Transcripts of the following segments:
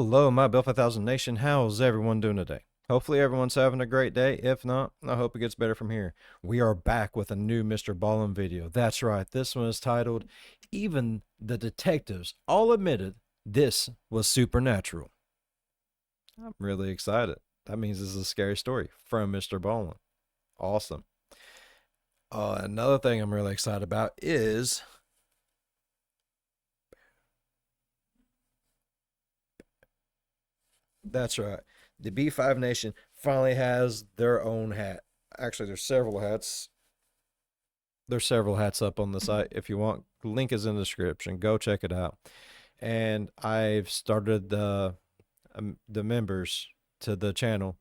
Hello, my Bill 5000 Nation. How's everyone doing today? Hopefully everyone's having a great day. If not, I hope it gets better from here. We are back with a new MrBallen video. That's right, this one is titled, Even the Detectives All Admitted This Was Supernatural. I'm really excited. That means this is a scary story from MrBallen. Awesome. Another thing I'm really excited about is... That's right. The B5 Nation finally has their own hat. Actually, there's several hats. There's several hats up on the site if you want. Link is in the description. Go check it out. And I've started the members to the channel.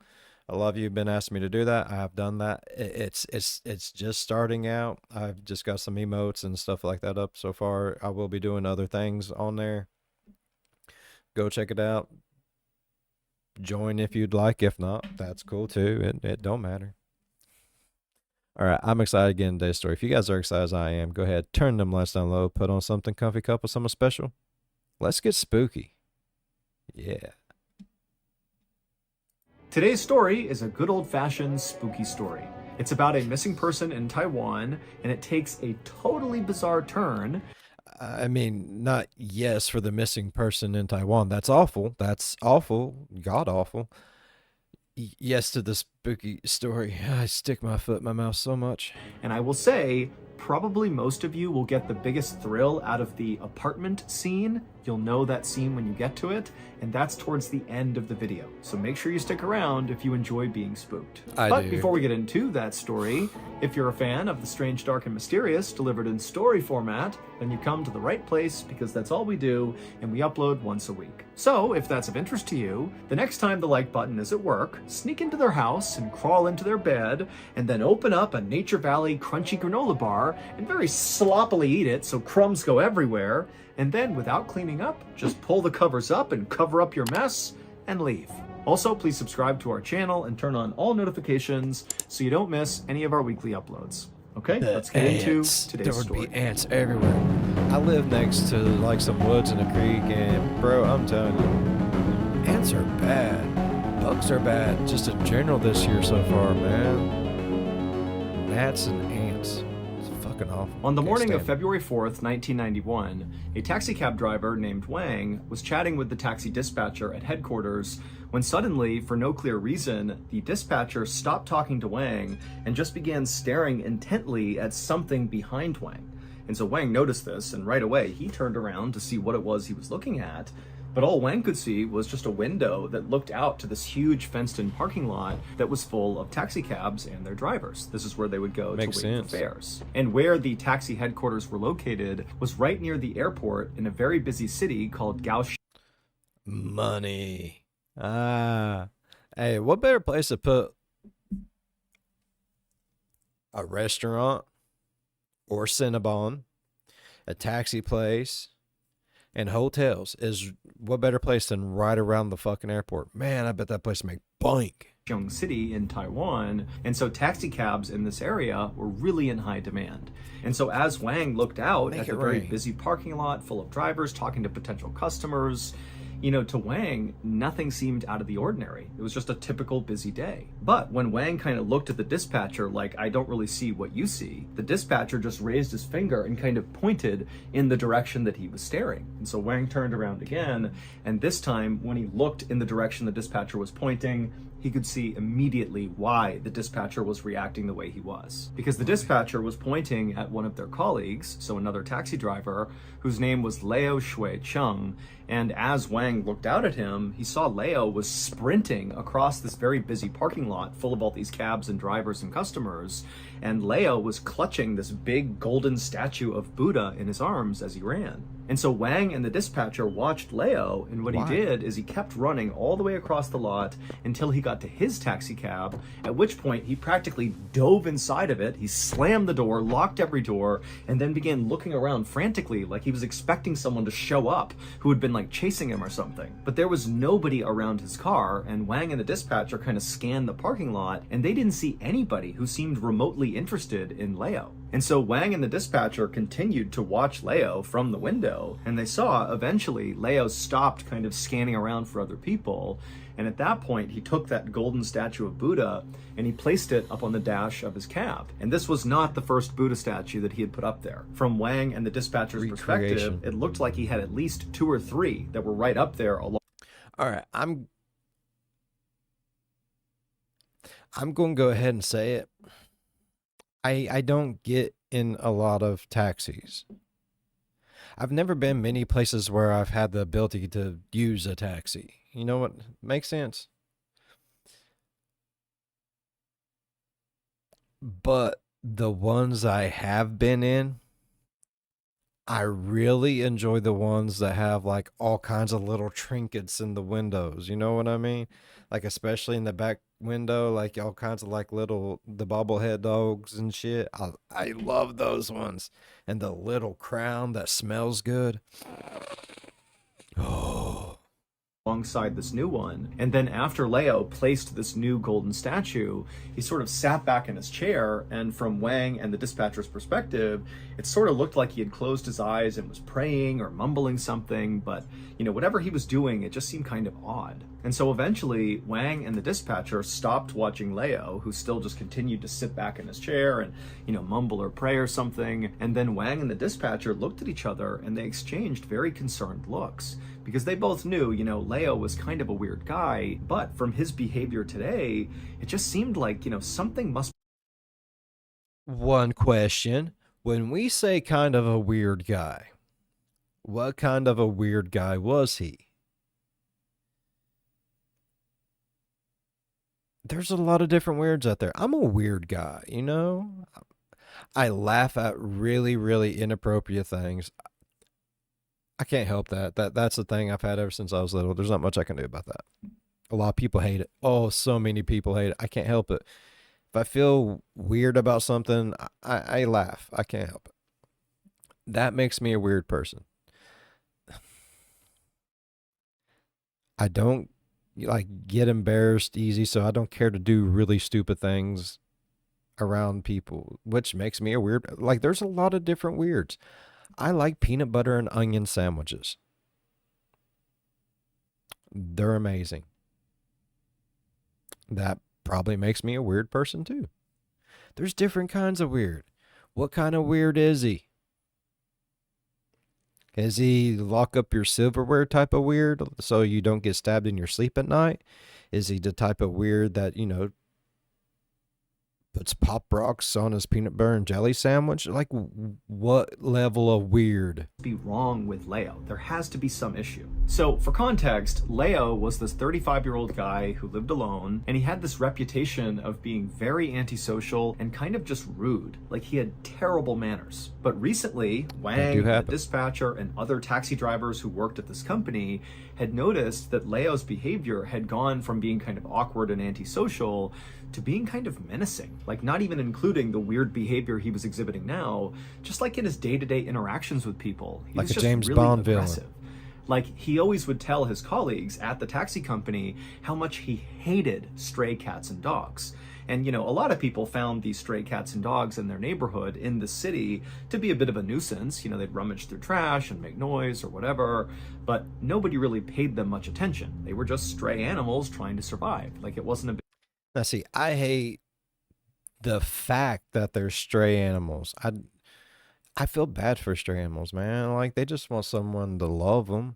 A lot of you have been asking me to do that. I have done that. It's just starting out. I've just got some emotes and stuff like that up so far. I will be doing other things on there. Go check it out. Join if you'd like. If not, that's cool too. It don't matter. All right, I'm excited to get into today's story. If you guys are excited as I am, go ahead, turn them lights down low, put on something comfy, cup with something special. Let's get spooky. Yeah. Today's story is a good old-fashioned spooky story. It's about a missing person in Taiwan, and it takes a totally bizarre turn. I mean, not yes for the missing person in Taiwan. That's awful. That's awful. God awful. Yes to the spooky story. I stick my foot in my mouth so much. And I will say, probably most of you will get the biggest thrill out of the apartment scene. You'll know that scene when you get to it, and that's towards the end of the video. So make sure you stick around if you enjoy being spooked. But before we get into that story, if you're a fan of the strange, dark, and mysterious delivered in story format, then you come to the right place because that's all we do, and we upload once a week. So if that's of interest to you, the next time the like button is at work, sneak into their house and crawl into their bed, and then open up a Nature Valley crunchy granola bar and very sloppily eat it so crumbs go everywhere, and then without cleaning up, just pull the covers up and cover up your mess and leave. Also, please subscribe to our channel and turn on all notifications so you don't miss any of our weekly uploads. Okay, let's get into today's story. There would be ants everywhere. I live next to like some woods and a creek, and bro, I'm telling you, ants are bad. Bugs are bad, just in general this year so far, man. Gnats and ants. Awful. On the morning of February 4th, 1991, a taxi cab driver named Wang was chatting with the taxi dispatcher at headquarters when suddenly, for no clear reason, the dispatcher stopped talking to Wang and just began staring intently at something behind Wang. And so Wang noticed this, and right away he turned around to see what it was he was looking at. But all Wang could see was just a window that looked out to this huge fenced-in parking lot that was full of taxi cabs and their drivers. This is where they would go to wait for fares. And where the taxi headquarters were located was right near the airport in a very busy city called Kaohsiung. Money. Hey, what better place to put a restaurant or Cinnabon, a taxi place, and hotels is what better place than right around the fucking airport? Man, I bet that place make bank. City in Taiwan, and so taxi cabs in this area were really in high demand. And so as Wang looked out at the very busy parking lot full of drivers talking to potential customers, you know, to Wang, nothing seemed out of the ordinary. It was just a typical busy day. But when Wang kind of looked at the dispatcher like, I don't really see what you see, the dispatcher just raised his finger and kind of pointed in the direction that he was staring. And so Wang turned around again, and this time when he looked in the direction the dispatcher was pointing, he could see immediately why the dispatcher was reacting the way he was. Because the dispatcher was pointing at one of their colleagues, so another taxi driver, whose name was Leo Shui Chung, and as Wang looked out at him, he saw Leo was sprinting across this very busy parking lot full of all these cabs and drivers and customers, and Leo was clutching this big golden statue of Buddha in his arms as he ran. And so Wang and the dispatcher watched Leo, and what he did is he kept running all the way across the lot until he got to his taxi cab, at which point he practically dove inside of it. He slammed the door, locked every door, and then began looking around frantically like he was expecting someone to show up who had been like chasing him or something. But there was nobody around his car, and Wang and the dispatcher kind of scanned the parking lot, and they didn't see anybody who seemed remotely interested in Leo. And so Wang and the dispatcher continued to watch Leo from the window, and they saw eventually Leo stopped kind of scanning around for other people. And at that point, he took that golden statue of Buddha and he placed it up on the dash of his cab. And this was not the first Buddha statue that he had put up there. From Wang and the dispatcher's perspective, it looked like he had at least 2 or 3 that were right up there along. All right, I'm going to go ahead and say it. I don't get in a lot of taxis. I've never been many places where I've had the ability to use a taxi. You know what? Makes sense. But the ones I have been in, I really enjoy the ones that have like all kinds of little trinkets in the windows. You know what I mean? Like especially in the back window, like all kinds of like the bobblehead dogs and shit. I love those ones. And the little crown that smells good. Oh. Alongside this new one. And then after Leo placed this new golden statue, he sort of sat back in his chair, and from Wang and the dispatcher's perspective, it sort of looked like he had closed his eyes and was praying or mumbling something, but whatever he was doing, it just seemed kind of odd. And so eventually Wang and the dispatcher stopped watching Leo, who still just continued to sit back in his chair and mumble or pray or something. And then Wang and the dispatcher looked at each other and they exchanged very concerned looks, because they both knew, Leo was kind of a weird guy, but from his behavior today, it just seemed like, something must. One question. When we say kind of a weird guy, what kind of a weird guy was he? There's a lot of different weirds out there. I'm a weird guy, I laugh at really, really inappropriate things. I can't help that. That's the thing I've had ever since I was little. There's not much I can do about that. A lot of people hate it. Oh, so many people hate it. I can't help it. If I feel weird about something, I laugh. I can't help it. That makes me a weird person. I don't get embarrassed easy, so I don't care to do really stupid things around people, which makes me a weird. There's a lot of different weirds. I like peanut butter and onion sandwiches. They're amazing. That probably makes me a weird person too. There's different kinds of weird. What kind of weird is he? Is he lock up your silverware type of weird so you don't get stabbed in your sleep at night? Is he the type of weird that, puts Pop Rocks on his peanut butter and jelly sandwich? What level of weird? Be wrong with Leo. There has to be some issue. So for context, Leo was this 35-year-old guy who lived alone, and he had this reputation of being very antisocial and kind of just rude. He had terrible manners. But recently, Wang, the dispatcher, and other taxi drivers who worked at this company had noticed that Leo's behavior had gone from being kind of awkward and antisocial to being kind of menacing, not even including the weird behavior he was exhibiting now, just in his day-to-day interactions with people. He was a just James really Bond aggressive. villain. He always would tell his colleagues at the taxi company how much he hated stray cats and dogs. And, a lot of people found these stray cats and dogs in their neighborhood in the city to be a bit of a nuisance. They'd rummage through trash and make noise or whatever, but nobody really paid them much attention. They were just stray animals trying to survive. It wasn't a big. Now, see, I hate the fact that they're stray animals. I feel bad for stray animals, man. They just want someone to love them.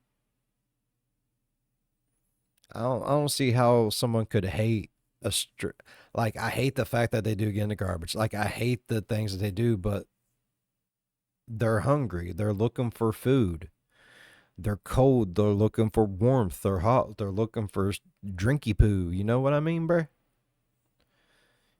I don't see how someone could hate a stray. I hate the fact that they do get in the garbage. I hate the things that they do, but they're hungry. They're looking for food. They're cold. They're looking for warmth. They're hot. They're looking for drinky poo. You know what I mean, bruh?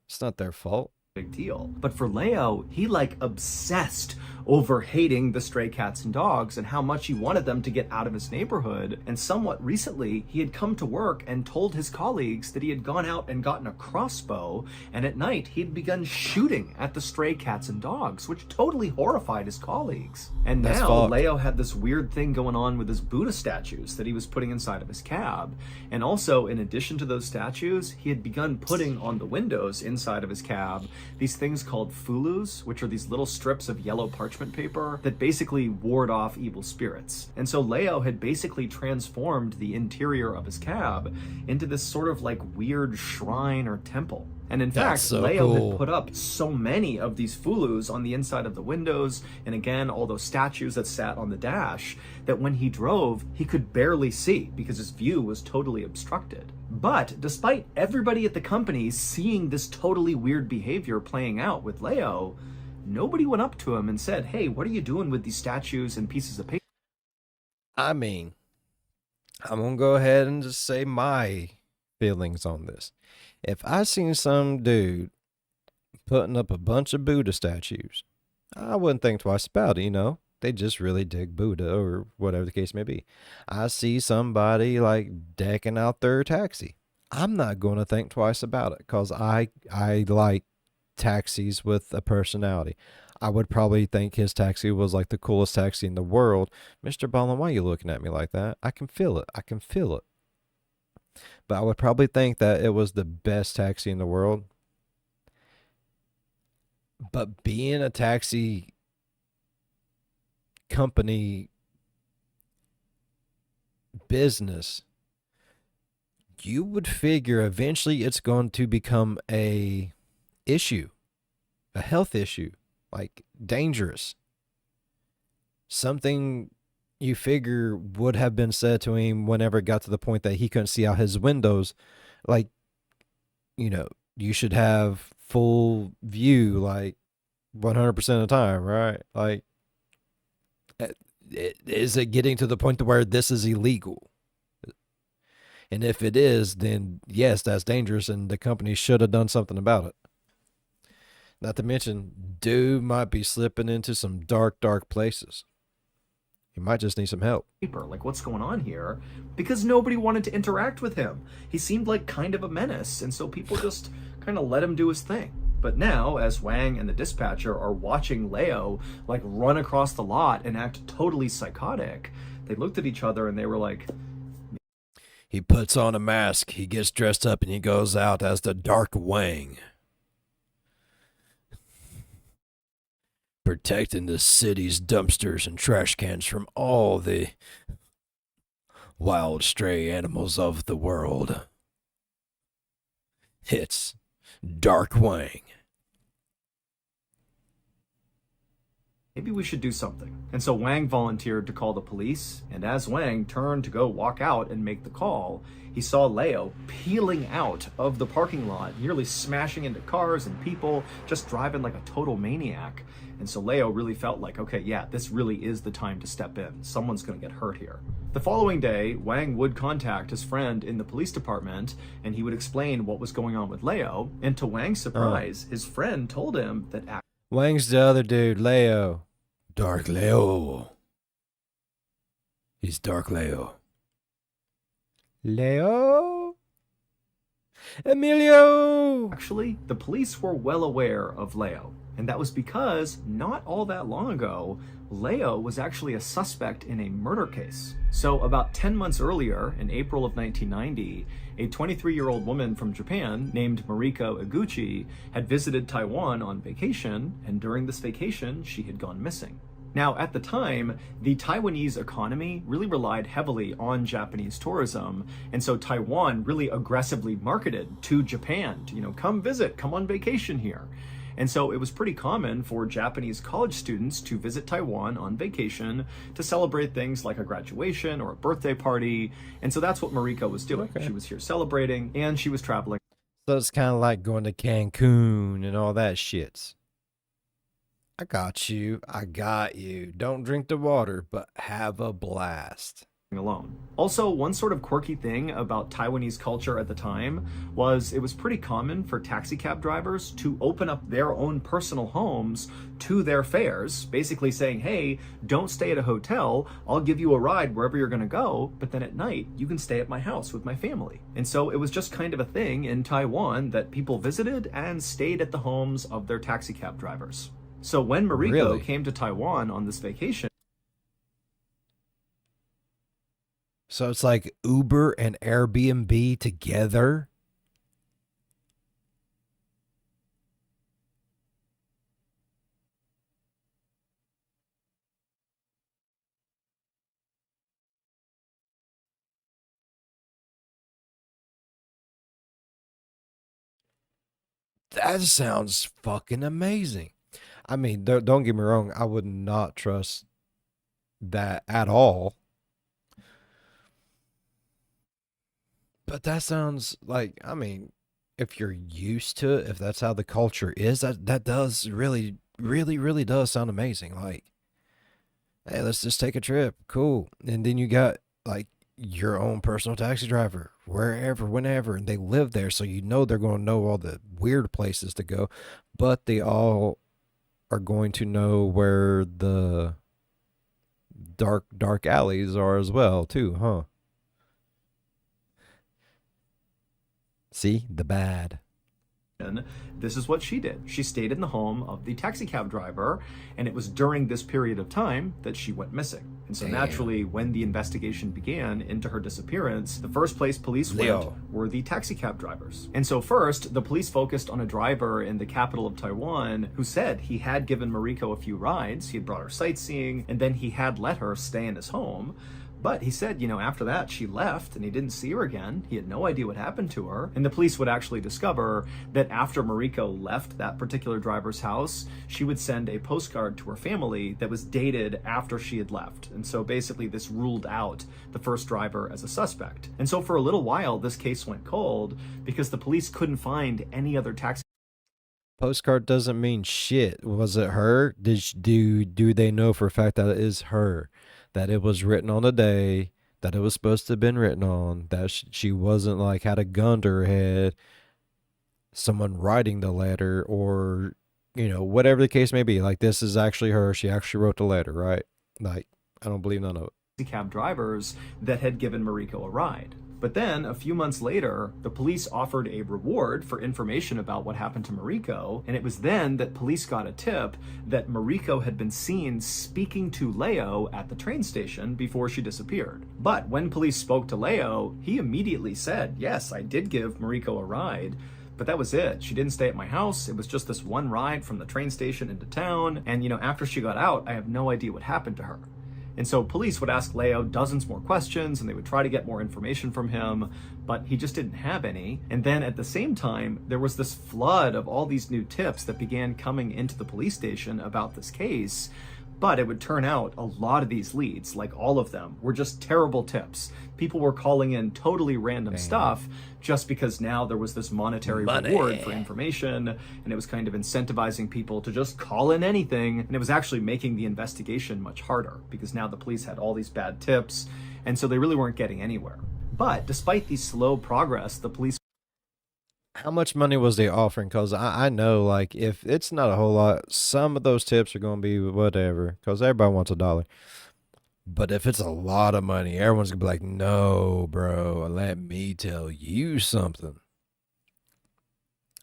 It's not their fault. Big deal. But for Leo, he obsessed over hating the stray cats and dogs and how much he wanted them to get out of his neighborhood. And somewhat recently, he had come to work and told his colleagues that he had gone out and gotten a crossbow, and at night he had begun shooting at the stray cats and dogs, which totally horrified his colleagues. And That's now fucked. Leo had this weird thing going on with his Buddha statues that he was putting inside of his cab. And also, in addition to those statues, he had begun putting on the windows inside of his cab these things called fulus, which are these little strips of yellow parchment paper that basically ward off evil spirits. And so Leo had basically transformed the interior of his cab into this sort of like weird shrine or temple. And in fact, so Leo cool. had put up so many of these fulus on the inside of the windows, and again, all those statues that sat on the dash, that when he drove, he could barely see because his view was totally obstructed. But despite everybody at the company seeing this totally weird behavior playing out with Leo, nobody went up to him and said, "Hey, what are you doing with these statues and pieces of paper?" I mean, I'm going to go ahead and just say my feelings on this. If I seen some dude putting up a bunch of Buddha statues, I wouldn't think twice about it, you know? They just really dig Buddha or whatever the case may be. I see somebody like decking out their taxi. I'm not going to think twice about it because I like taxis with a personality. I would probably think his taxi was like the coolest taxi in the world. MrBallen, why are you looking at me like that? I can feel it. I can feel it. But I would probably think that it was the best taxi in the world. But being a taxi company business, you would figure eventually it's going to become a issue, a health issue, like dangerous. Something you figure would have been said to him whenever it got to the point that he couldn't see out his windows. Like, you know, you should have full view, like 100% of the time, right? Like, is it getting to the point to where this is illegal? And if it is, then yes, that's dangerous, and the company should have done something about it. Not to mention, dude might be slipping into some dark, dark places. He might just need some help. Like, what's going on here? Because nobody wanted to interact with him. He seemed like kind of a menace, and so people just kind of let him do his thing. But now, as Wang and the dispatcher are watching Leo like run across the lot and act totally psychotic, they looked at each other and they were like, he puts on a mask, he gets dressed up, and he goes out as the Dark Wang, protecting the city's dumpsters and trash cans from all the wild stray animals of the world. It's Dark Wang. maybe we should do something. And so Wang volunteered to call the police, and as Wang turned to go walk out and make the call, he saw Leo peeling out of the parking lot, nearly smashing into cars and people, just driving like a total maniac. And so Leo really felt like, okay, yeah, this really is the time to step in. Someone's gonna get hurt here. The following day, Wang would contact his friend in the police department, and he would explain what was going on with Leo, and to Wang's surprise, his friend told him that Wang's the other dude, Leo. Dark Leo. He's Dark Leo. Leo? Emilio! actually, the police were well aware of Leo, and that was because not all that long ago, Leo was actually a suspect in a murder case. So about 10 months earlier, in April of 1990, a 23-year-old woman from Japan named Mariko Iguchi had visited Taiwan on vacation, and during this vacation, she had gone missing. Now, at the time, the Taiwanese economy really relied heavily on Japanese tourism, and so Taiwan really aggressively marketed to Japan to, come visit, come on vacation here. And so it was pretty common for Japanese college students to visit Taiwan on vacation to celebrate things like a graduation or a birthday party. And so that's what Mariko was doing. Okay. She was here celebrating, and she was traveling. So it's kind of like going to Cancun and all that shit. I got you. I got you. Don't drink the water, but have a blast. alone. Also, one sort of quirky thing about Taiwanese culture at the time was it was pretty common for taxi cab drivers to open up their own personal homes to their fares, basically saying, hey, don't stay at a hotel, I'll give you a ride wherever you're gonna go, but then at night you can stay at my house with my family. And so it was just kind of a thing in Taiwan that people visited and stayed at the homes of their taxi cab drivers. So when Mariko came to Taiwan on this vacation, so it's like Uber and Airbnb together? That sounds fucking amazing. I mean, don't get me wrong, I would not trust that at all. But that sounds like, I mean, if you're used to it, if that's how the culture is, that does really, really, really does sound amazing. Like, hey, let's just take a trip. Cool. And then you got like your own personal taxi driver, wherever, whenever, and they live there. So you know they're going to know all the weird places to go, but they all are going to know where the dark alleys are as well, too, huh? See, the bad. this is what she did. She stayed in the home of the taxi cab driver, and it was during this period of time that she went missing. And so naturally, when the investigation began into her disappearance, the first place police went were the taxi cab drivers. And so first, the police focused on a driver in the capital of Taiwan who said he had given Mariko a few rides, he had brought her sightseeing, and then he had let her stay in his home. But he said, you know, after that, she left and he didn't see her again. He had no idea what happened to her. And the police would actually discover that after Mariko left that particular driver's house, she would send a postcard to her family that was dated after she had left. And so basically this ruled out the first driver as a suspect. And so for a little while, this case went cold because the police couldn't find any other taxi. Postcard doesn't mean shit. Was it her? Do they know for a fact that it is her? That it was written on the day that it was supposed to have been written on, that she wasn't like had a gun to her head, someone writing the letter, or, you know, whatever the case may be. Like, this is actually her. She actually wrote the letter, right? Like, I don't believe none of it. Cab drivers that had given Mariko a ride. But then, a few months later, the police offered a reward for information about what happened to Mariko, and it was then that police got a tip that Mariko had been seen speaking to Leo at the train station before she disappeared. But when police spoke to Leo, he immediately said, yes, I did give Mariko a ride, but that was it. She didn't stay at my house. It was just this one ride from the train station into town, and, you know, after she got out, I have no idea what happened to her. And so police would ask Leo dozens more questions and they would try to get more information from him, but he just didn't have any. And then at the same time, there was this flood of all these new tips that began coming into the police station about this case. But it would turn out a lot of these leads, like all of them, were just terrible tips. People were calling in totally random stuff just because now there was this monetary reward for information, and it was kind of incentivizing people to just call in anything. And it was actually making the investigation much harder because now the police had all these bad tips, and so they really weren't getting anywhere. But despite the slow progress, the police... How much money was they offering? Because I know, like, if it's not a whole lot, some of those tips are going to be whatever, because everybody wants $1. But if it's a lot of money, everyone's going to be like, no, bro, let me tell you something.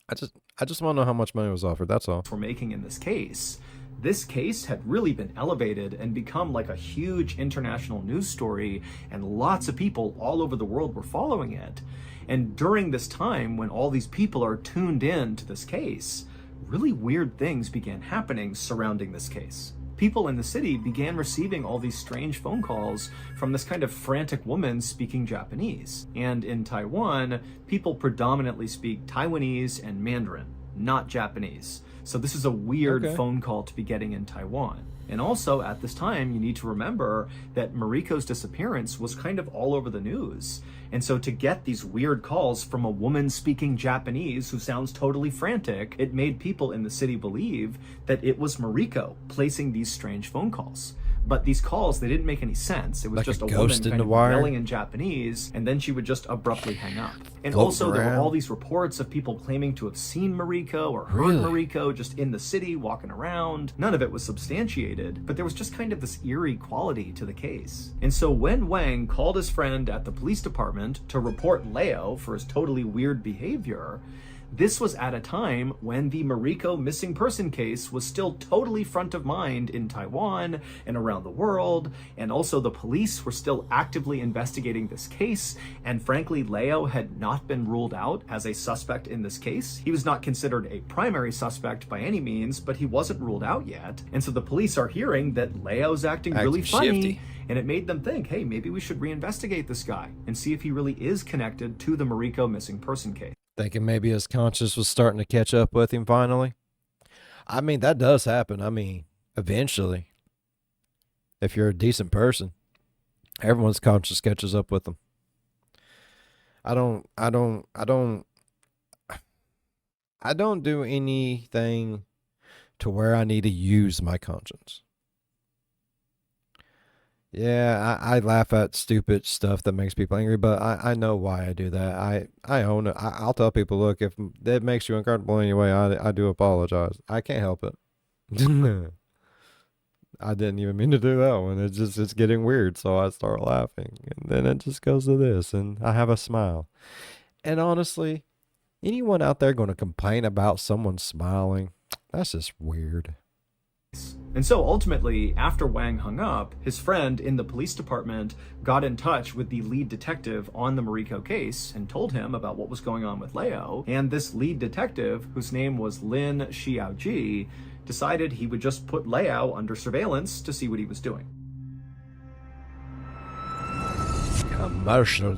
I just want to know how much money was offered, that's all. ...for making in this case had really been elevated and become like a huge international news story, and lots of people all over the world were following it. And during this time, when all these people are tuned in to this case, really weird things began happening surrounding this case. People in the city began receiving all these strange phone calls from this kind of frantic woman speaking Japanese. And in Taiwan, people predominantly speak Taiwanese and Mandarin, not Japanese. So this is a weird phone call to be getting in Taiwan. And also at this time, you need to remember that Mariko's disappearance was kind of all over the news. And so to get these weird calls from a woman speaking Japanese who sounds totally frantic, it made people in the city believe that it was Mariko placing these strange phone calls. But these calls, they didn't make any sense. It was Like just a a ghost woman in kind the of wire? yelling in Japanese, and then she would just abruptly hang up. And Floating also, there were around. all these reports of people claiming to have seen Mariko or heard Really? Mariko just in the city walking around. None of it was substantiated, but there was just kind of this eerie quality to the case. And so when Wang called his friend at the police department to report Leo for his totally weird behavior, this was at a time when the Mariko missing person case was still totally front of mind in Taiwan and around the world, and also the police were still actively investigating this case, and frankly, Leo had not been ruled out as a suspect in this case. He was not considered a primary suspect by any means, but he wasn't ruled out yet, and so the police are hearing that Leo's acting really funny, shifty. and it made them think, hey, maybe we should reinvestigate this guy and see if he really is connected to the Mariko missing person case. Thinking maybe his conscience was starting to catch up with him finally. I mean, that does happen. I mean, eventually, if you're a decent person, everyone's conscience catches up with them. I don't do anything to where I need to use my conscience. Yeah, I laugh at stupid stuff that makes people angry, but I know why I do that. I own it. I'll tell people, look, if that makes you uncomfortable anyway, I do apologize. I can't help it. I didn't even mean to do that one. It's getting weird, so I start laughing, and then it just goes to this, and I have a smile. And honestly, anyone out there going to complain about someone smiling, that's just weird. And so ultimately, after Wang hung up, his friend in the police department got in touch with the lead detective on the Mariko case and told him about what was going on with Leo. And this lead detective, whose name was Lin Xiaoji, decided he would just put Leo under surveillance to see what he was doing. Commercial.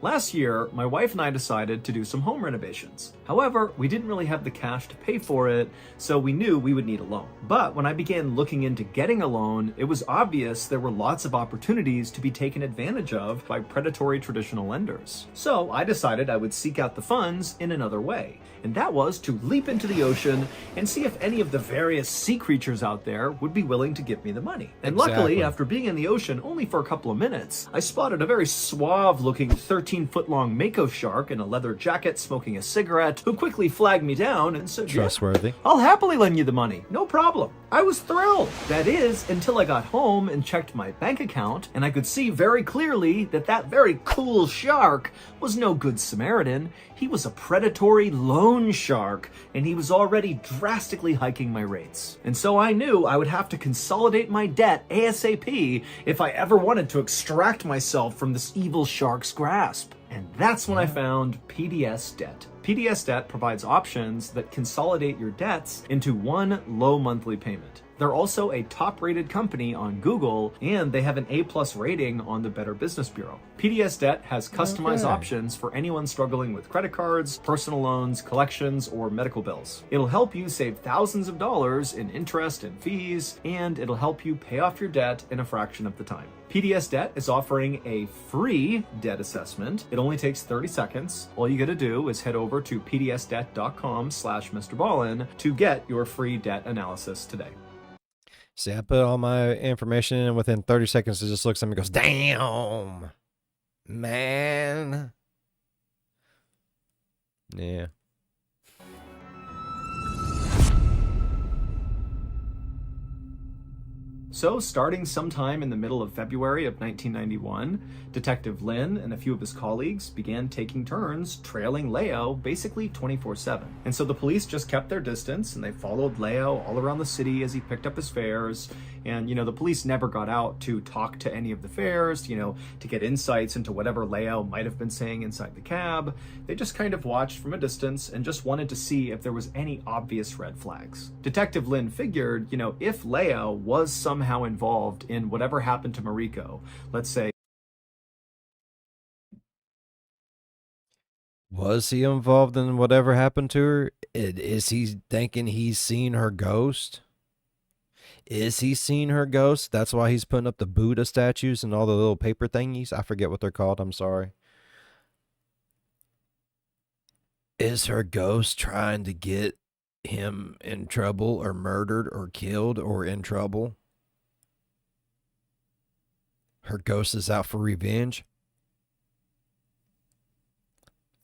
Last year, my wife and I decided to do some home renovations. However, we didn't really have the cash to pay for it, so we knew we would need a loan. But when I began looking into getting a loan, it was obvious there were lots of opportunities to be taken advantage of by predatory traditional lenders. So I decided I would seek out the funds in another way, and that was to leap into the ocean and see if any of the various sea creatures out there would be willing to give me the money. And luckily, Exactly. after being in the ocean only for a couple of minutes, I spotted a very suave-looking 13-foot-long mako shark in a leather jacket smoking a cigarette who quickly flagged me down and said, Trustworthy. "Yeah, I'll happily lend you the money, no problem." I was thrilled. That is, until I got home and checked my bank account, and I could see very clearly that that very cool shark was no good Samaritan. He was a predatory loan shark, and he was already drastically hiking my rates. And so I knew I would have to consolidate my debt ASAP if I ever wanted to extract myself from this evil shark's grasp. And that's when I found PDS Debt. PDS Debt provides options that consolidate your debts into one low monthly payment. They're also a top-rated company on Google, and they have an A+ rating on the Better Business Bureau. PDS Debt has customized options for anyone struggling with credit cards, personal loans, collections, or medical bills. It'll help you save thousands of dollars in interest and fees, and it'll help you pay off your debt in a fraction of the time. PDS Debt is offering a free debt assessment. It only takes 30 seconds. All you gotta do is head over to pdsdebt.com/MrBallen to get your free debt analysis today. See, I put all my information in, and within 30 seconds, it just looks at me and goes, damn, man. Yeah. So, starting sometime in the middle of February of 1991, Detective Lin and a few of his colleagues began taking turns trailing Leo basically 24/7. And so the police just kept their distance and they followed Leo all around the city as he picked up his fares. And, the police never got out to talk to any of the fares, to get insights into whatever Leo might have been saying inside the cab. They just kind of watched from a distance and just wanted to see if there was any obvious red flags. Detective Lin figured, if Leo was somehow involved in whatever happened to Mariko, let's say, Was he involved in whatever happened to her? Is he thinking he's seen her ghost? Is he seen her ghost? That's why he's putting up the Buddha statues and all the little paper thingies. I forget what they're called. I'm sorry. Is her ghost trying to get him in trouble or murdered or killed or in trouble? her ghost is out for revenge.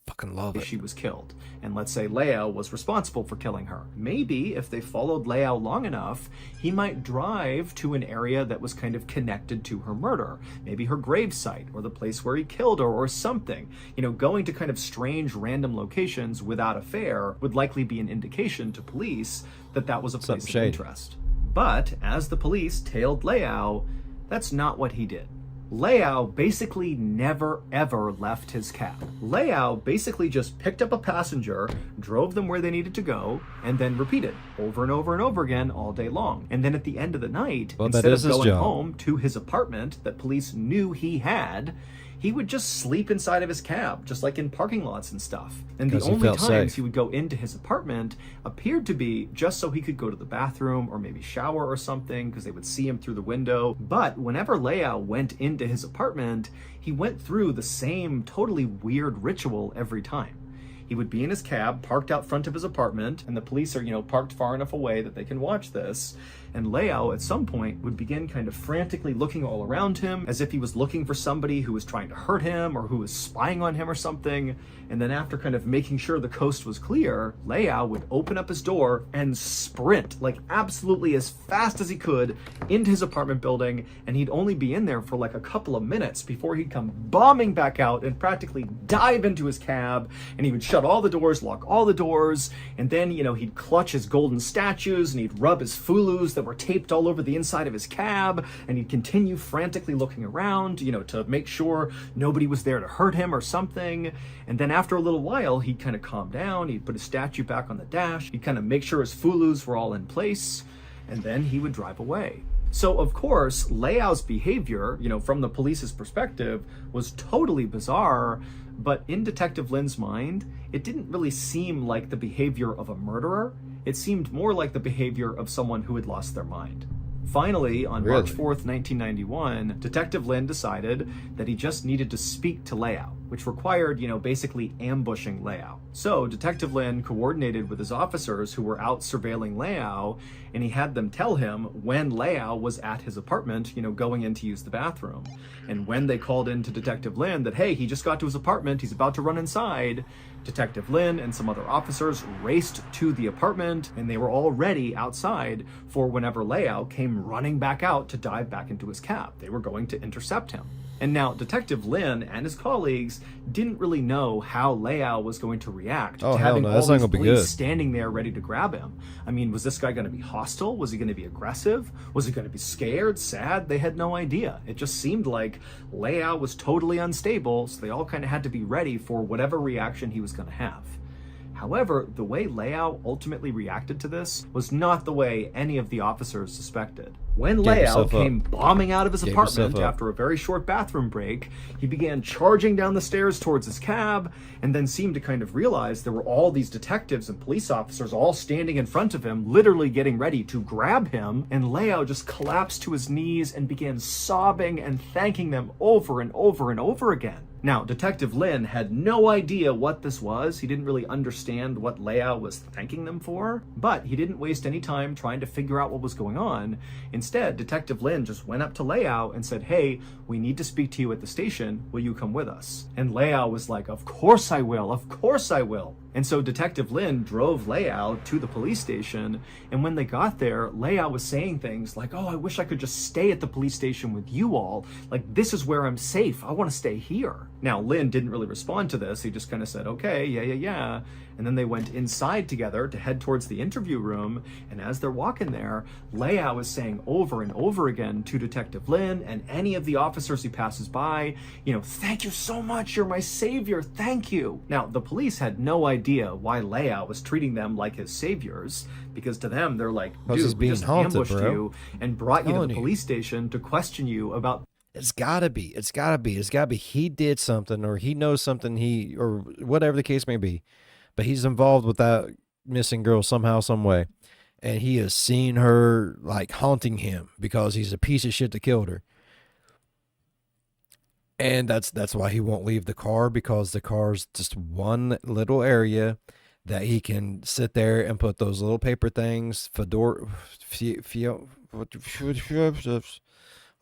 Fucking love it. She was killed. And let's say Leo was responsible for killing her. Maybe if they followed Leo long enough, he might drive to an area that was kind of connected to her murder. Maybe her gravesite or the place where he killed her or something. You know, going to kind of strange random locations without a fare would likely be an indication to police that that was a place of interest. But as the police tailed Leo, that's not what he did. Leo basically never ever left his cab. Leo basically just picked up a passenger, drove them where they needed to go, and then repeated over and over and over again all day long. And then at the end of the night, instead of going home to his apartment that police knew he had, he would just sleep inside of his cab, just like in parking lots and stuff. And the only times he would go into his apartment appeared to be just so he could go to the bathroom or maybe shower or something, because they would see him through the window. But whenever Leo went into his apartment, he went through the same totally weird ritual every time. He would be in his cab, parked out front of his apartment, and the police are, you know, parked far enough away that they can watch this. And Leo, at some point, would begin kind of frantically looking all around him, as if he was looking for somebody who was trying to hurt him or who was spying on him or something. And then after kind of making sure the coast was clear, Leo would open up his door and sprint, like absolutely as fast as he could, into his apartment building, and he'd only be in there for like a couple of minutes before he'd come bombing back out and practically dive into his cab, and he would shut all the doors, lock all the doors, and then, you know, he'd clutch his golden statues and he'd rub his fulus that were taped all over the inside of his cab, and he'd continue frantically looking around, you know, to make sure nobody was there to hurt him or something. And then after a little while, he'd kind of calm down, he'd put his statue back on the dash, he'd kind of make sure his fulus were all in place, and then he would drive away. So, of course, Leo's behavior, you know, from the police's perspective, was totally bizarre, but in Detective Lynn's mind, it didn't really seem like the behavior of a murderer. It seemed more like the behavior of someone who had lost their mind. Finally, on March 4th, 1991, Detective Lynn decided that he just needed to speak to Leo, which required, you know, basically ambushing Leo. So Detective Lynn coordinated with his officers who were out surveilling Leo, and he had them tell him when Leo was at his apartment, you know, going in to use the bathroom. And when they called in to Detective Lynn that, hey, he just got to his apartment, he's about to run inside, Detective Lynn and some other officers raced to the apartment, and they were all ready outside for whenever Leo came running back out to dive back into his cab. They were going to intercept him. And now Detective Lynn and his colleagues didn't really know how Leo was going to react to having all these police standing there ready to grab him. I mean, was this guy going to be hostile? Was he going to be aggressive? Was he going to be scared, sad? They had no idea. It just seemed like Leo was totally unstable, so they all kind of had to be ready for whatever reaction he was going to have. However, the way Leo ultimately reacted to this was not the way any of the officers suspected. When Leo came bombing out of his apartment after a very short bathroom break, he began charging down the stairs towards his cab, and then seemed to kind of realize there were all these detectives and police officers all standing in front of him, literally getting ready to grab him, and Leo just collapsed to his knees and began sobbing and thanking them over and over and over again. Now, Detective Lynn had no idea what this was. He didn't really understand what Leo was thanking them for, but he didn't waste any time trying to figure out what was going on. Instead, Detective Lynn just went up to Leo and said, hey, we need to speak to you at the station. Will you come with us? And Leo was like, of course I will. Of course I will. And so Detective Lynn drove Leo to the police station, and when they got there, Leo was saying things like, oh, I wish I could just stay at the police station with you all. Like, this is where I'm safe. I want to stay here. Now, Lynn didn't really respond to this. He just kind of said, okay, yeah. And then they went inside together to head towards the interview room, and as they're walking there, Leo was saying over and over again to Detective Lynn and any of the officers he passes by, you know, thank you so much, you're my savior, thank you. Now, the police had no idea why Leo was treating them like his saviors, because to them, they're like, dude, we just ambushed you and brought you to the police station to question you about... It's gotta be. He did something, or he knows something, or whatever the case may be. But he's involved with that missing girl somehow, some way. And he has seen her, like, haunting him because he's a piece of shit that killed her. And that's why he won't leave the car, because the car's just one little area that he can sit there and put those little paper things,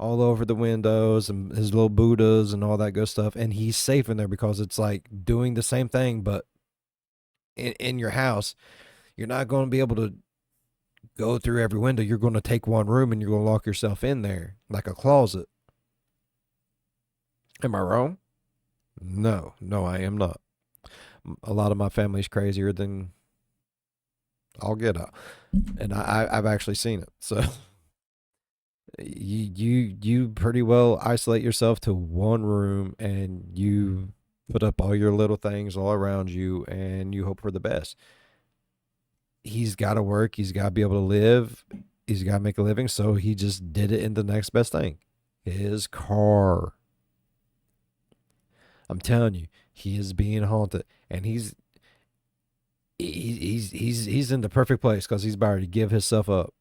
all over the windows and his little Buddhas and all that good stuff. And he's safe in there because it's like doing the same thing, but in your house. You're not going to be able to go through every window. You're going to take one room and you're going to lock yourself in there like a closet. Am I wrong? No, I am not. A lot of my family's crazier than I'll get out. And I've actually seen it. So you pretty well isolate yourself to one room and you put up all your little things all around you and you hope for the best. He's got to work. He's got to be able to live. He's got to make a living. So he just did it in the next best thing. His car. I'm telling you, he is being haunted, and he's in the perfect place because he's about to give himself up.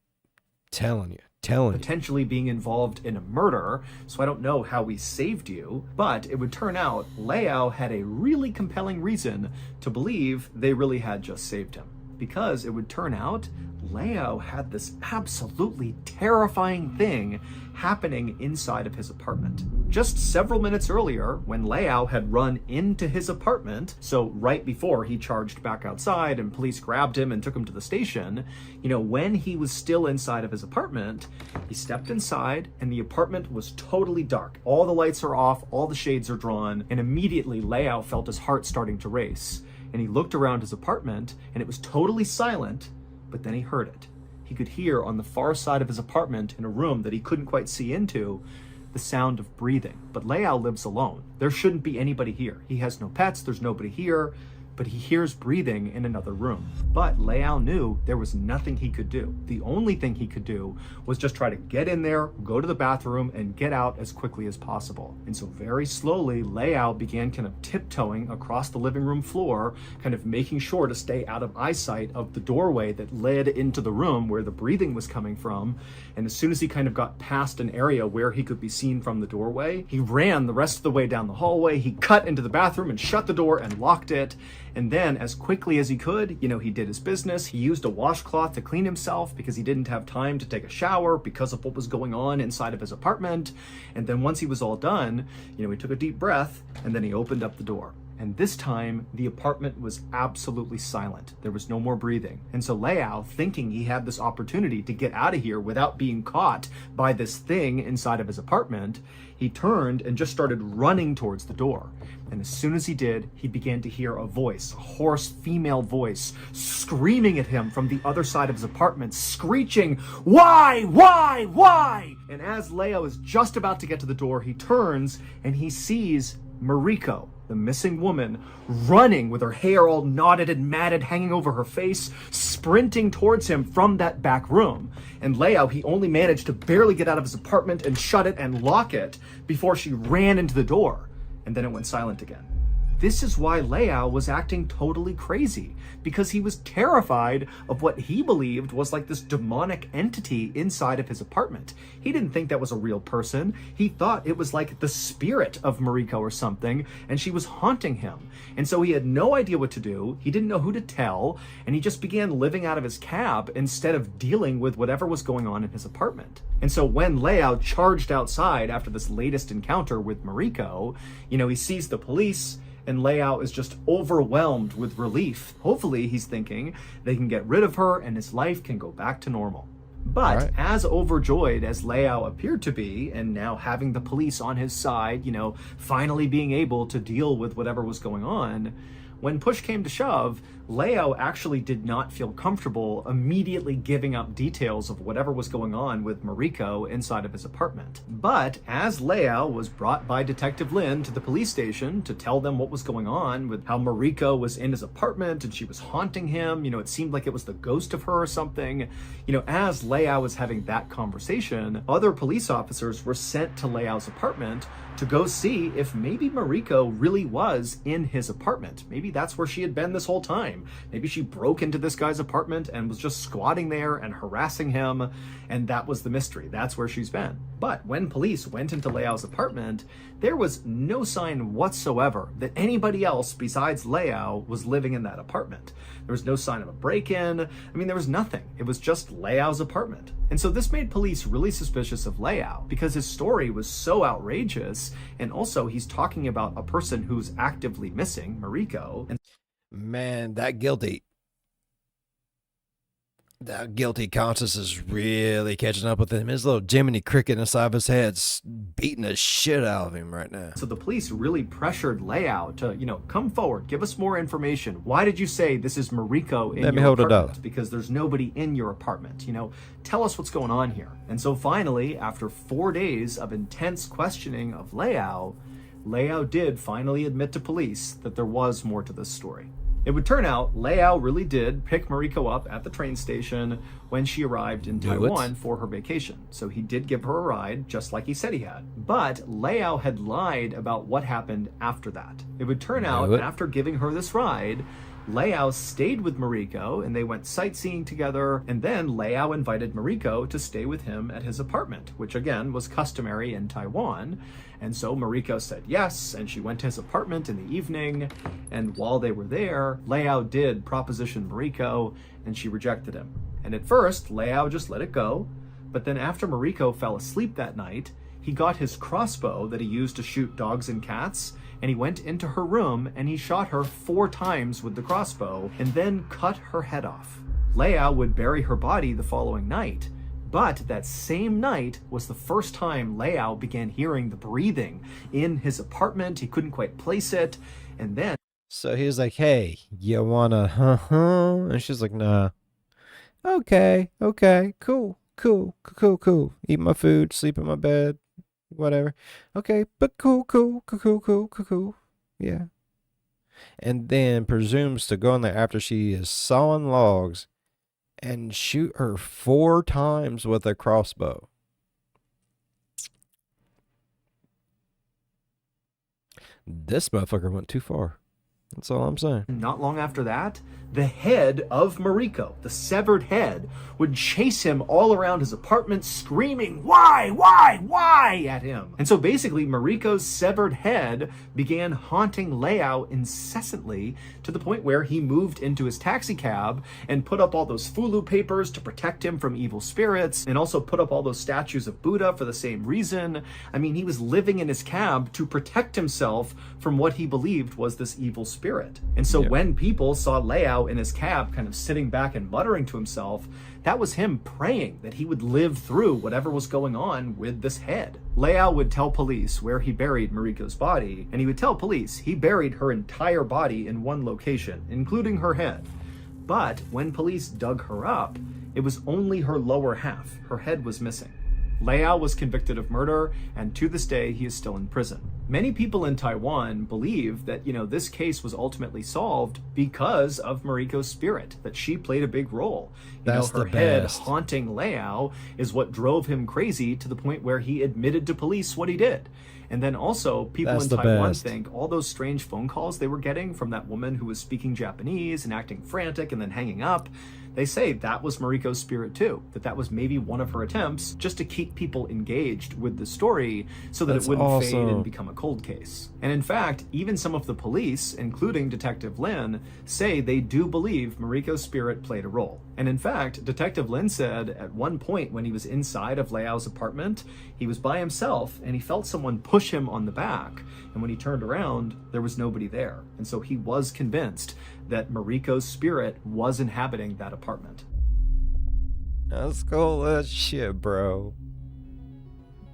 Telling you. Potentially being involved in a murder, so I don't know how we saved you, but it would turn out Leo had a really compelling reason to believe they really had just saved him. Because it would turn out Leo had this absolutely terrifying thing happening inside of his apartment. Just several minutes earlier, when Leo had run into his apartment, so right before he charged back outside and police grabbed him and took him to the station, when he was still inside of his apartment, he stepped inside and the apartment was totally dark. All the lights are off, all the shades are drawn, and immediately Leo felt his heart starting to race. And he looked around his apartment and it was totally silent, but then he heard it. He could hear on the far side of his apartment, in a room that he couldn't quite see into, the sound of breathing. But Leo lives alone. There shouldn't be anybody here. He has no pets, there's nobody here, but he hears breathing in another room. But Leo knew there was nothing he could do. The only thing he could do was just try to get in there, go to the bathroom, and get out as quickly as possible. And so very slowly, Leo began kind of tiptoeing across the living room floor, kind of making sure to stay out of eyesight of the doorway that led into the room where the breathing was coming from. And as soon as he kind of got past an area where he could be seen from the doorway, he ran the rest of the way down the hallway. He cut into the bathroom and shut the door and locked it. And then as quickly as he could, he did his business. He used a washcloth to clean himself because he didn't have time to take a shower because of what was going on inside of his apartment. And then once he was all done, he took a deep breath and then he opened up the door. And this time, the apartment was absolutely silent. There was no more breathing. And so Leo, thinking he had this opportunity to get out of here without being caught by this thing inside of his apartment, he turned and just started running towards the door. And as soon as he did, he began to hear a voice, a hoarse female voice, screaming at him from the other side of his apartment, screeching, "Why? Why? Why?" And as Leo is just about to get to the door, he turns and he sees Mariko, the missing woman, running with her hair all knotted and matted hanging over her face, sprinting towards him from that back room. And Leo, he only managed to barely get out of his apartment and shut it and lock it before she ran into the door. And then it went silent again. This is why Leo was acting totally crazy, because he was terrified of what he believed was like this demonic entity inside of his apartment. He didn't think that was a real person. He thought it was like the spirit of Mariko or something, and she was haunting him. And so he had no idea what to do. He didn't know who to tell, and he just began living out of his cab instead of dealing with whatever was going on in his apartment. And so when Leo charged outside after this latest encounter with Mariko, he sees the police, and Leo is just overwhelmed with relief. Hopefully, he's thinking they can get rid of her and his life can go back to normal. But as overjoyed as Leo appeared to be, and now having the police on his side, finally being able to deal with whatever was going on, when push came to shove, Leo actually did not feel comfortable immediately giving up details of whatever was going on with Mariko inside of his apartment. But as Leo was brought by Detective Lynn to the police station to tell them what was going on with how Mariko was in his apartment and she was haunting him, it seemed like it was the ghost of her or something. As Leo was having that conversation, other police officers were sent to Leo's apartment to go see if maybe Mariko really was in his apartment. Maybe maybe that's where she had been this whole time. Maybe she broke into this guy's apartment and was just squatting there and harassing him, and that was the mystery. That's where she's been. But when police went into Leao's apartment, there was no sign whatsoever that anybody else besides Leao was living in that apartment. There was no sign of a break-in. I mean, there was nothing. It was just Leao's apartment. And so this made police really suspicious of Leao because his story was so outrageous, and also he's talking about a person who's actively missing, Mariko. And man, that guilty conscience is really catching up with him. His little Jiminy Cricket inside of his head's beating the shit out of him right now. So the police really pressured Leao to, come forward, give us more information. Why did you say this is Mariko in your apartment? Because there's nobody in your apartment. Tell us what's going on here. And so finally, after 4 days of intense questioning of Leao did finally admit to police that there was more to this story. It would turn out Leao really did pick Mariko up at the train station when she arrived in Taiwan for her vacation. So he did give her a ride, just like he said he had. But Leao had lied about what happened after that. It would turn out after giving her this ride, Leao stayed with Mariko and they went sightseeing together, and then Leao invited Mariko to stay with him at his apartment, which again was customary in Taiwan. And so Mariko said yes, and she went to his apartment in the evening, and while they were there, Leao did proposition Mariko, and she rejected him. And at first, Leao just let it go, but then after Mariko fell asleep that night, he got his crossbow that he used to shoot dogs and cats, and he went into her room and he shot her 4 times with the crossbow and then cut her head off. Leao would bury her body the following night, but that same night was the first time Leao began hearing the breathing in his apartment. He couldn't quite place it, and then... So he was like, hey, you wanna And she's like, nah. Okay, cool. Eat my food, sleep in my bed, whatever. Okay, but cool. Yeah. And then presumes to go in there after she is sawing logs and shoot her 4 times with a crossbow. This motherfucker went too far. That's all I'm saying. Not long after that, the head of Mariko, the severed head, would chase him all around his apartment, screaming, why at him. And so basically, Mariko's severed head began haunting Leao incessantly to the point where he moved into his taxi cab and put up all those fulu papers to protect him from evil spirits, and also put up all those statues of Buddha for the same reason. I mean, he was living in his cab to protect himself from what he believed was this evil spirit. And so when people saw Leao in his cab kind of sitting back and muttering to himself, that was him praying that he would live through whatever was going on with this head. Leao would tell police where he buried Mariko's body, and he would tell police he buried her entire body in one location, including her head. But when police dug her up, it was only her lower half. Her head was missing. Leao was convicted of murder, and to this day, he is still in prison. Many people in Taiwan believe that, this case was ultimately solved because of Mariko's spirit, that she played a big role. Her head haunting Leao is what drove him crazy to the point where he admitted to police what he did. And then also, people in Taiwan think all those strange phone calls they were getting from that woman who was speaking Japanese and acting frantic and then hanging up, they say that was Mariko's spirit too, that was maybe one of her attempts just to keep people engaged with the story so that it wouldn't fade and become a cold case. And in fact, even some of the police, including Detective Lin, say they do believe Mariko's spirit played a role. And in fact, Detective Lin said at one point when he was inside of Leao's apartment, he was by himself and he felt someone push him on the back. And when he turned around, there was nobody there. And so he was convinced that Mariko's spirit was inhabiting that apartment. That's cool as shit, bro.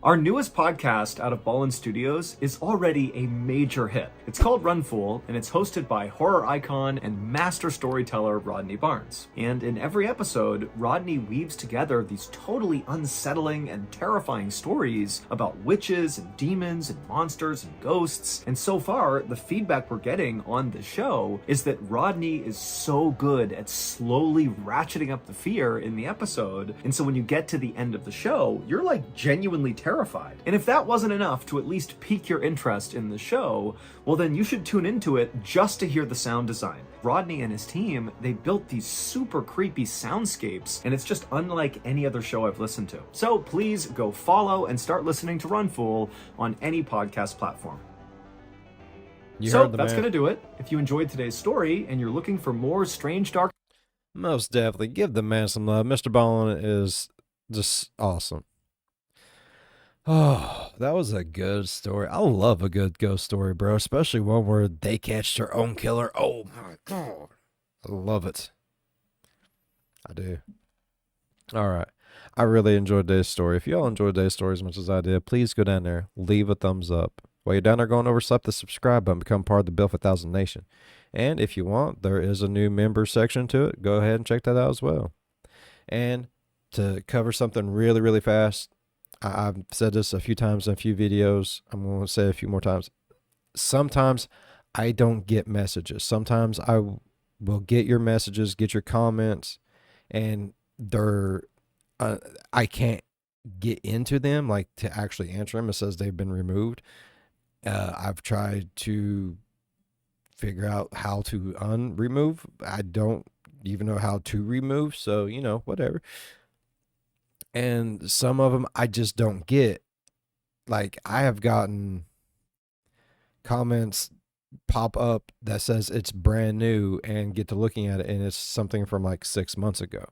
Our newest podcast out of Ballen Studios is already a major hit. It's called Run Fool, and it's hosted by horror icon and master storyteller Rodney Barnes. And in every episode, Rodney weaves together these totally unsettling and terrifying stories about witches and demons and monsters and ghosts. And so far, the feedback we're getting on the show is that Rodney is so good at slowly ratcheting up the fear in the episode. And so when you get to the end of the show, you're like genuinely terrified terrified. And if that wasn't enough to at least pique your interest in the show, well then you should tune into it just to hear the sound design. Rodney and his team, they built these super creepy soundscapes, and it's just unlike any other show I've listened to. So please go follow and start listening to Run Fool on any podcast platform. So that's going to do it. If you enjoyed today's story and you're looking for more strange, dark... Most definitely. Give the man some love. MrBallen is just awesome. Oh, that was a good story. I love a good ghost story, bro. Especially one where they catch their own killer. Oh, my God. I love it. I do. All right. I really enjoyed today's story. If y'all enjoyed today's story as much as I did, please go down there. Leave a thumbs up. While you're down there going over, slap the subscribe button, become part of the Bill for 1000 Nation. And if you want, there is a new member section to it. Go ahead and check that out as well. And to cover something really, really fast, I've said this a few times in a few videos. I'm going to say it a few more times. Sometimes I don't get messages. Sometimes I will get your messages, get your comments, and I can't get into them, like to actually answer them. It says they've been removed. I've tried to figure out how to unremove. I don't even know how to remove, so whatever. And some of them I just don't get. Like, I have gotten comments pop up that says it's brand new and get to looking at it and it's something from like 6 months ago.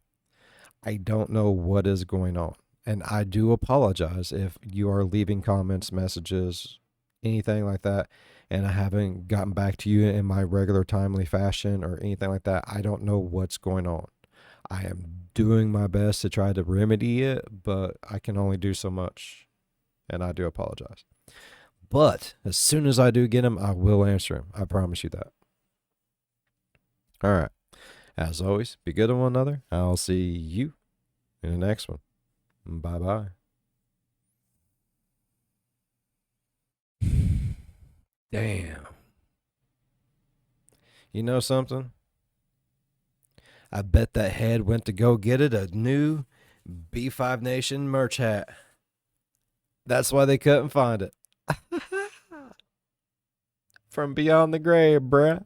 I don't know what is going on, and I do apologize if you are leaving comments, messages, anything like that, and I haven't gotten back to you in my regular timely fashion or anything like that. I don't know what's going on. I am doing my best to try to remedy it, but I can only do so much, and I do apologize. But as soon as I do get them, I will answer them. I promise you that. All right. As always, be good to one another. I'll see you in the next one. Bye-bye. Damn. You know something? I bet that head went to go get it a new B5 Nation merch hat. That's why they couldn't find it. From beyond the grave, bruh.